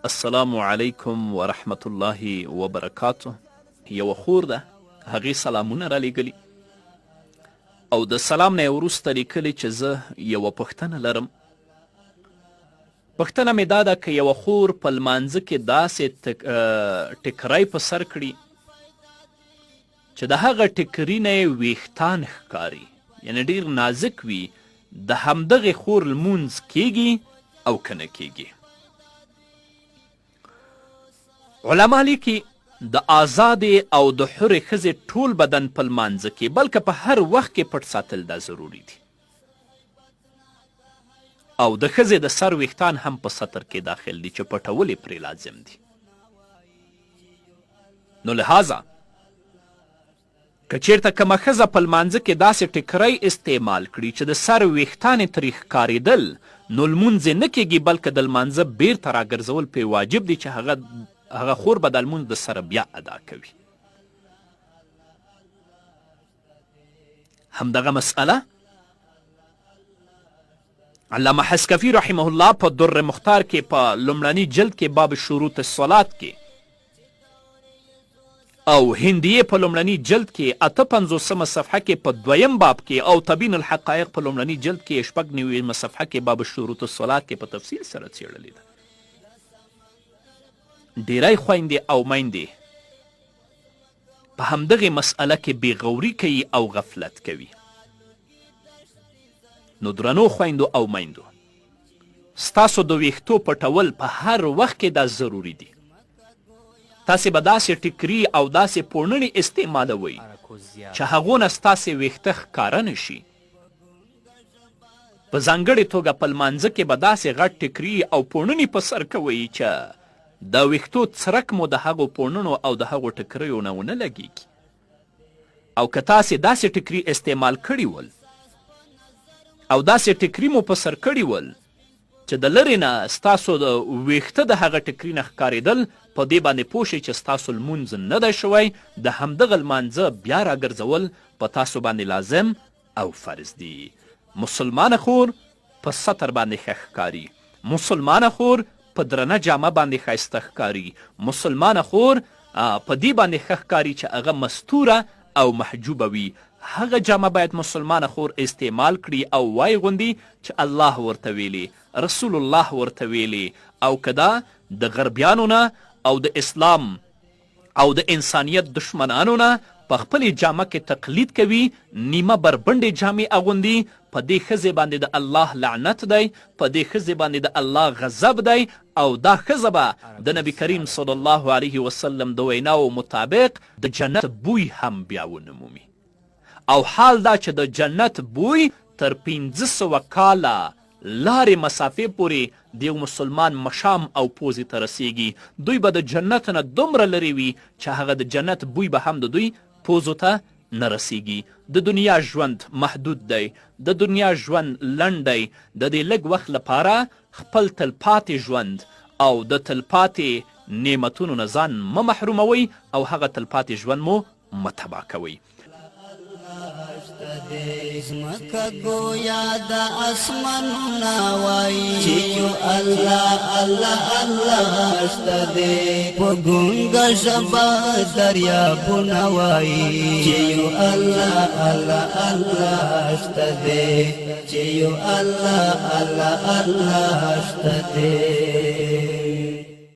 السلام علیکم ورحمت الله وبرکاته. یوه خور ده، هغې سلامونه رالیږلي او د سلام نه یې وروسته لیکلي چې زه یوه پوښتنه لرم. پوښتنه مې دا ده که یوه خور په لمانځه کې داسې ټکری په سر کړي چې د هغه ټکري نه یې ویښتان ښکاري، یعنې ډېر نازک وي، د همدغې خور لمونځ کیږي او که نه کیږي؟ علما لیکي د آزادې او د حرې ښځې ټول بدن په لمانځه کې بلکې په هر وخت کې پټ ساتل دا ضروري دي، او د ښځې د سر ویښتان هم په سطر کې داخل دي چې پټول یې پرې لازم دي. نو لحاظه که چیرته کومه ښځه په لمانځه کې داسې ټکری استعمال کړي چې د سر ویښتان یې ترې ښکارېدل، نو لمونځ یې نه کیږي بلکې د لمانځه بیرته راګرځول پرې واجب دي چې هغه خور به د لمونځ د سره بیا ادا کوي. همدغه مسئله علامه حسکفي رحمه الله په در مختار کې په لومړني جلد کې باب شروط الصلات کې او هندیې په لومړني جلد کې 58 صفحه کې په دویم باب کې او تبین الحقایق په لومړني جلد کې 96 صفحه کې باب شروط الصلات کې په تفصیل سره څیړلې ده. ډیری خویندې او میندې په همدغې مسئله کې بېغوري کوي او غفلت کوي. نو درنو خویندو او میندو، ستاسو د ویښتو پټول په هر وخت کې دا ضروري دي. تاسې به داسې ټکري او داسې پوړنې استعمالوئ چې هغو نه ستاسې ویښته ښکاره نه شي. په ځانګړې توګه په لمانځه کې به داسې غټ ټکري او پوړنې په سر کوئ چې د ویښتو څرک مو د هغو پوړنو او د هغو ټکریو نه ونه لګیږي. او که تاسې داسې ټکري استعمال کړي ول او داسې ټکري مو په سر کړي ول چې د لرې نه ستاسو د ویښته د هغه ټکري نه ښکارېدل، په دې باندې پوه شئ چې ستاسو لمونځ نه دی شوی. د همدغه لمانځه بیا راګرځول په تاسو باندې لازم او فرض دي. مسلمانه خور په سطر باندې ښه ښکاري، مسلمانه خور په درنه جامه باندې ښایسته ښکاري، مسلمانه خور په دې باندې ښه ښکاري چې هغه مستوره او محجوبه وي. هغه جامه باید مسلمانه خور استعمال کړي او وای غوندي چې الله ورته ویلي، رسول الله ورته ویلي. او که دا د غربیانو نه او د اسلام او د انسانیت دشمنانو نه په خپلې جامه کې تقلید کوي، نیمه بربنډې جامې اغوندي، په دې ښځې باندې د الله لعنت دی، په دې ښځې باندې د الله غضب دی، او دا ښځه به د نبي کریم صلی الله علیه وسلم د ویناو مطابق د جنت بوی هم بیا ونه مومي. او حال دا چې د جنت بوی تر 500 کاله لارې مسافې پورې د یو مسلمان مشام او پوزې ته رسیږي. دوی به د جنت نه دومره لرې وي چې هغه د جنت بوی به هم د دوی پوزو ته نه رسیږي. د دنیا ژوند محدود دی، د دنیا ژوند لنډ دی. د دې لږ وخت لپاره خپل تلپاتې ژوند او د تلپاتې نعمتونو نه ځان مه محروموئ او هغه تلپاتې ژوند مو مه تباه کوئ. زمکا گویا دا اسمانونا وائی چیو اللہ اللہ اللہ اشتا دے پو گنگا شبا دریا بنوائی چیو اللہ اللہ اللہ اشتا دے چیو اللہ اللہ اللہ اشتا دے.